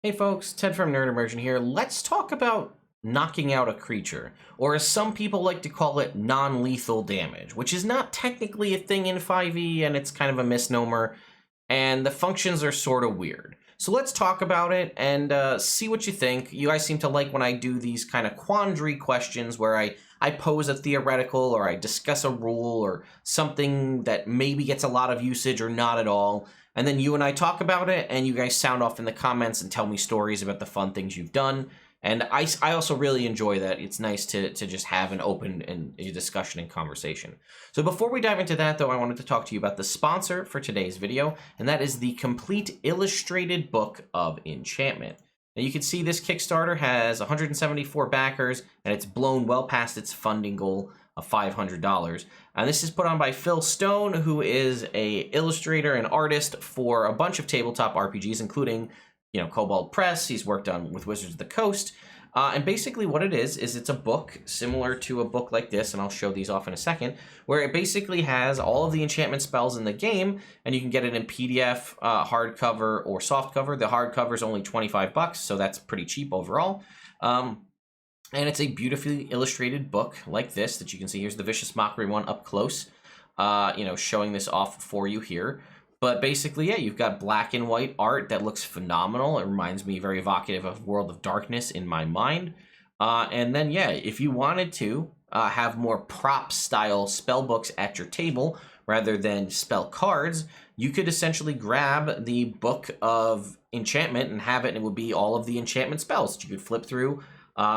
Hey folks, Ted from Immersion here. Let's talk about knocking out a creature, or as some people like to call it, non-lethal damage, which is not technically a thing in 5e, and it's kind of a misnomer, and the functions are sort of weird. So let's talk about it and see what you think. You guys seem to like when I do these kind of quandary questions where I pose a theoretical or I discuss a rule or something that maybe gets a lot of usage or not at all. And then you and I talk about it, and you guys sound off in the comments and tell me stories about the fun things you've done. And I also really enjoy that. It's nice to just have an open and a discussion and conversation. So before we dive into that, though, I wanted to talk to you about the sponsor for today's video, and that is the complete illustrated book of enchantment. Now you can see this Kickstarter has 174 backers, and it's blown well past its funding goal of $500. And this is put on by Phil Stone, who is a illustrator and artist for a bunch of tabletop RPGs, including, Cobalt Press. He's worked on with Wizards of the Coast. And basically what it is it's a book similar to a book like this, and I'll show these off in a second, where it basically has all of the enchantment spells in the game, and you can get it in PDF, hardcover, or softcover. The hardcover is only $25, so that's pretty cheap overall. And it's a beautifully illustrated book like this that you can see. Here's the Vicious Mockery one up close, showing this off for you here. But basically, yeah, you've got black and white art that looks phenomenal. It reminds me very evocative of World of Darkness in my mind. And then, yeah, if you wanted to have more prop-style spell books at your table rather than spell cards, you could essentially grab the Book of Enchantment and have it, and it would be all of the enchantment spells that you could flip through,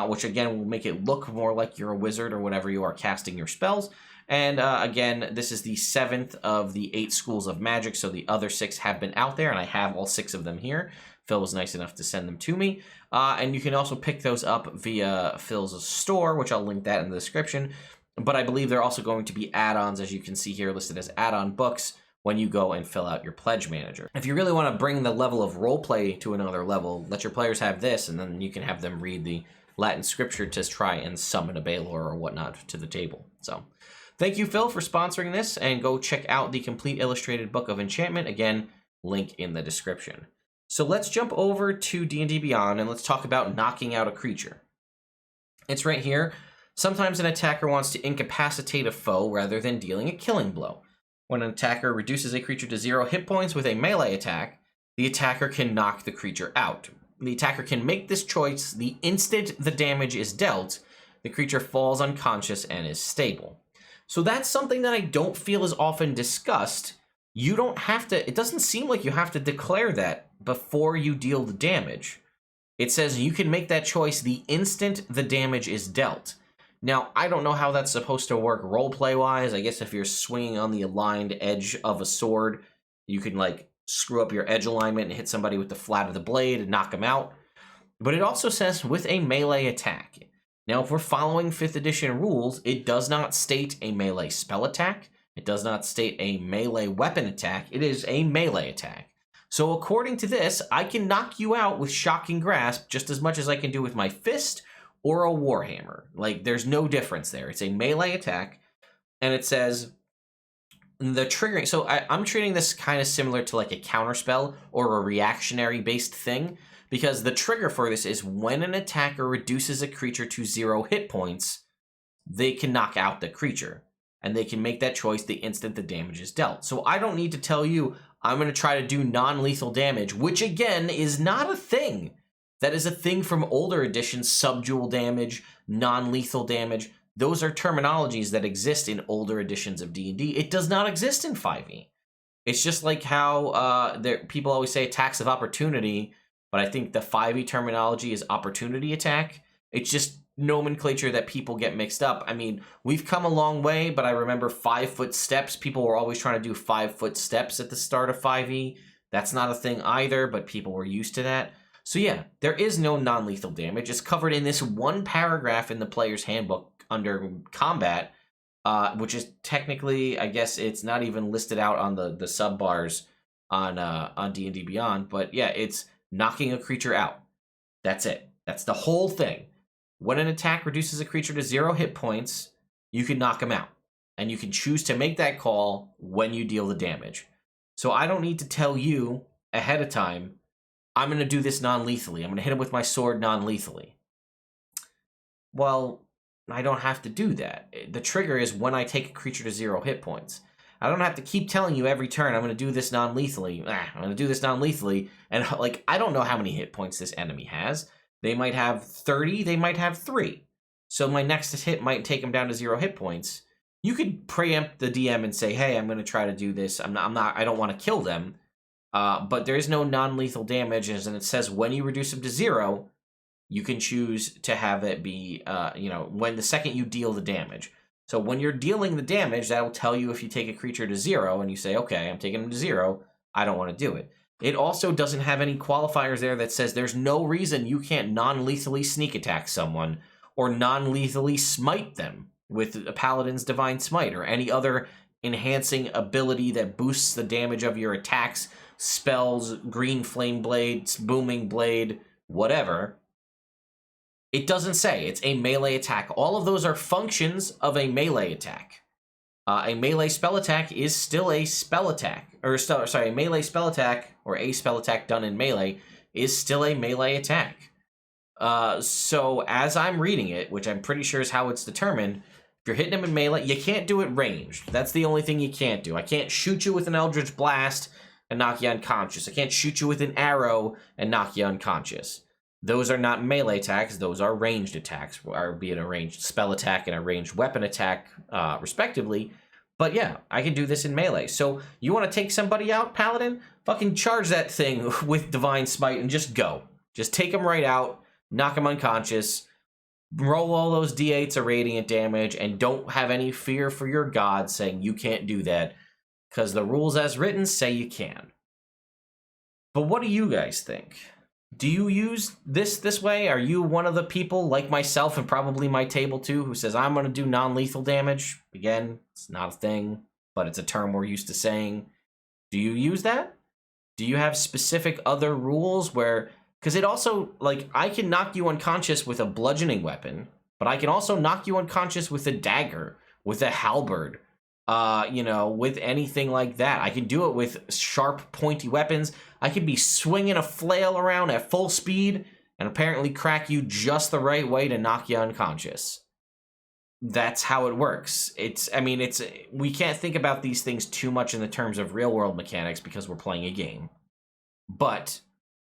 which again will make it look more like you're a wizard or whatever you are casting your spells. And again, this is the 7th of the 8 schools of magic, so the other 6 have been out there, and I have all 6 of them here. Phil was nice enough to send them to me. And you can also pick those up via Phil's store, which I'll link that in the description. But I believe they're also going to be add-ons, as you can see here, listed as add-on books when you go and fill out your pledge manager. If you really want to bring the level of roleplay to another level, let your players have this, and then you can have them read the Latin scripture to try and summon a Balor or whatnot to the table. So thank you, Phil, for sponsoring this, and go check out the complete illustrated book of enchantment. Again, link in the description. So let's jump over to D&D Beyond, and let's talk about knocking out a creature. It's right here. Sometimes an attacker wants to incapacitate a foe rather than dealing a killing blow. When an attacker reduces a creature to 0 hit points with a melee attack, the attacker can knock the creature out. The attacker can make this choice the instant the damage is dealt. The creature falls unconscious and is stable. So that's something that I don't feel is often discussed. You don't have to, it doesn't seem like you have to declare that before you deal the damage. It says you can make that choice the instant the damage is dealt. Now, I don't know how that's supposed to work roleplay-wise. I guess if you're swinging on the aligned edge of a sword, you can, screw up your edge alignment and hit somebody with the flat of the blade and knock them out. But it also says with a melee attack. Now, if we're following 5th edition rules, it does not state a melee spell attack. It does not state a melee weapon attack. It is a melee attack. So according to this, I can knock you out with Shocking Grasp just as much as I can do with my fist or a warhammer. There's no difference there. It's a melee attack, and it says the triggering. So I'm treating this kind of similar to a counterspell or a reactionary based thing, because the trigger for this is when an attacker reduces a creature to 0 hit points, they can knock out the creature, and they can make that choice the instant the damage is dealt. So I don't need to tell you I'm going to try to do non-lethal damage, which again is not a thing. That is a thing from older editions, subdual damage, non-lethal damage. Those are terminologies that exist in older editions of D&D. It does not exist in 5e. It's just like how people always say attacks of opportunity, but I think the 5e terminology is opportunity attack. It's just nomenclature that people get mixed up. I mean, we've come a long way, but I remember 5-foot steps. People were always trying to do 5-foot steps at the start of 5e. That's not a thing either, but people were used to that. So yeah, there is no non-lethal damage. It's covered in this one paragraph in the player's handbook under combat, which is technically, I guess it's not even listed out on the sub bars on D&D Beyond. But yeah, it's knocking a creature out. That's it. That's the whole thing. When an attack reduces a creature to 0 hit points, you can knock them out. And you can choose to make that call when you deal the damage. So I don't need to tell you ahead of time I'm going to do this non-lethally. I'm going to hit him with my sword non-lethally. Well, I don't have to do that. The trigger is when I take a creature to 0 hit points. I don't have to keep telling you every turn I'm going to do this non-lethally. I'm going to do this non-lethally. And, like, I don't know how many hit points this enemy has. They might have 30. They might have 3. So my next hit might take them down to 0 hit points. You could preempt the DM and say, hey, I'm going to try to do this. I don't want to kill them. But there is no non-lethal damage, and it says when you reduce them to 0, you can choose to have it be, when the second you deal the damage. So when you're dealing the damage, that will tell you if you take a creature to 0, and you say, okay, I'm taking them to 0, I don't want to do it. It also doesn't have any qualifiers there that says there's no reason you can't non-lethally sneak attack someone, or non-lethally smite them with a Paladin's Divine Smite, or any other enhancing ability that boosts the damage of your attacks, spells, green flame blade, booming blade, whatever. It doesn't say. It's a melee attack. All of those are functions of a melee attack. A melee spell attack is still a spell attack. A melee spell attack, or a spell attack done in melee, is still a melee attack. So as I'm reading it, which I'm pretty sure is how it's determined, if you're hitting him in melee, you can't do it ranged. That's the only thing you can't do. I can't shoot you with an Eldritch Blast and knock you unconscious. I can't shoot you with an arrow and knock you unconscious. Those are not melee attacks. Those are ranged attacks, or be it a ranged spell attack and a ranged weapon attack, respectively. But yeah, I can do this in melee. So you want to take somebody out, Paladin? Fucking charge that thing with Divine Smite and just go. Just take them right out, knock them unconscious, roll all those d8s of radiant damage, and don't have any fear for your god saying you can't do that, because the rules as written say you can. But what do you guys think? Do you use this way? Are you one of the people, like myself and probably my table too, who says, I'm going to do non-lethal damage? Again, it's not a thing, but it's a term we're used to saying. Do you use that? Do you have specific other rules where... Because it also, like, I can knock you unconscious with a bludgeoning weapon, but I can also knock you unconscious with a dagger, with a halberd, with anything like that. I can do it with sharp, pointy weapons. I could be swinging a flail around at full speed and apparently crack you just the right way to knock you unconscious. That's how it works. We can't think about these things too much in the terms of real world mechanics because we're playing a game. But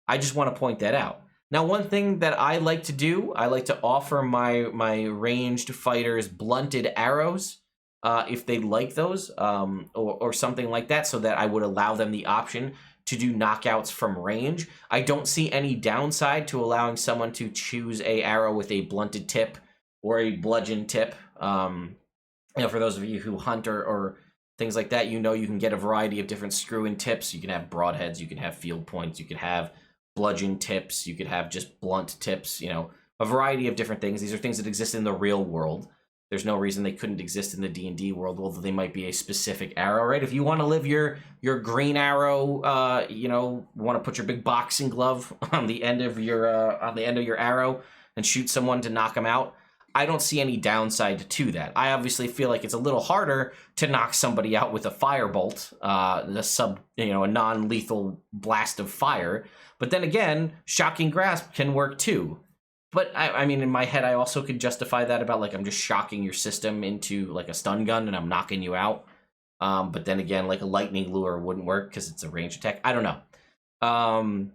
I just want to point that out. Now, one thing that I like to do, I like to offer my ranged fighters blunted arrows, if they like those, or something like that, so that I would allow them the option to do knockouts from range. I don't see any downside to allowing someone to choose a arrow with a blunted tip or a bludgeon tip. For those of you who hunt or things like that, you can get a variety of different screw-in tips. You can have broadheads, you can have field points, you could have bludgeon tips, you could have just blunt tips, a variety of different things. These are things that exist in the real world. There's no reason they couldn't exist in the D&D world, although they might be a specific arrow, right? If you want to live your green arrow, want to put your big boxing glove on the end of your arrow and shoot someone to knock them out, I don't see any downside to that. I obviously feel like it's a little harder to knock somebody out with a firebolt, a non-lethal blast of fire. But then again, shocking grasp can work too. But in my head, I also could justify that about, like, I'm just shocking your system into, like, a stun gun and I'm knocking you out. But then again, like, a lightning lure wouldn't work because it's a ranged attack. I don't know.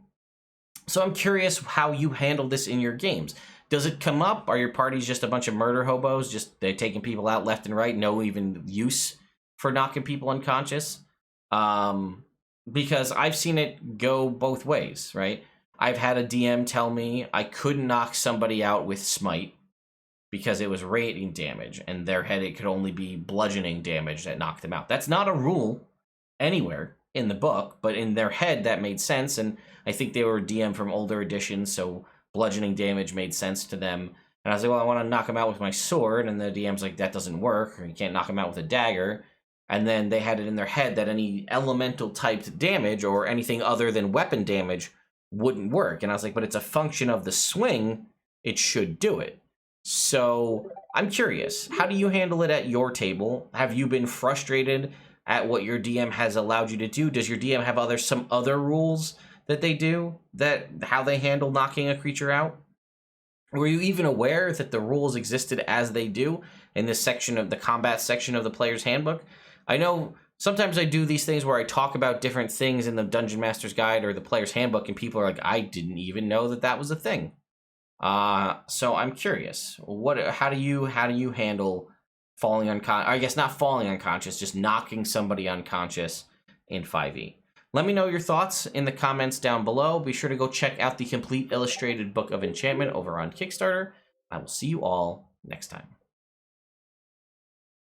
So I'm curious how you handle this in your games. Does it come up? Are your parties just a bunch of murder hobos? Just they're taking people out left and right, no even use for knocking people unconscious? Because I've seen it go both ways, right? I've had a DM tell me I couldn't knock somebody out with smite because it was radiant damage, and their head it could only be bludgeoning damage that knocked them out. That's not a rule anywhere in the book, but in their head that made sense, and I think they were a DM from older editions, so bludgeoning damage made sense to them. And I was like, well, I want to knock him out with my sword, and the DM's like, that doesn't work, or you can't knock him out with a dagger. And then they had it in their head that any elemental typed damage or anything other than weapon damage wouldn't work. And I was like, but it's a function of the swing, it should do it. So I'm curious, how do you handle it at your table? Have you been frustrated at what your DM has allowed you to do? Does your DM have some other rules that they do, that how they handle knocking a creature out? Were you even aware that the rules existed as they do in this section of the combat section of the player's handbook? I know sometimes I do these things where I talk about different things in the Dungeon Master's Guide or the player's handbook, and people are like, I didn't even know that that was a thing. So I'm curious, how do you handle falling unconscious? I guess not falling unconscious, just knocking somebody unconscious in 5e. Let me know your thoughts in the comments down below. Be sure to go check out the complete illustrated book of enchantment over on Kickstarter. I will see you all next time.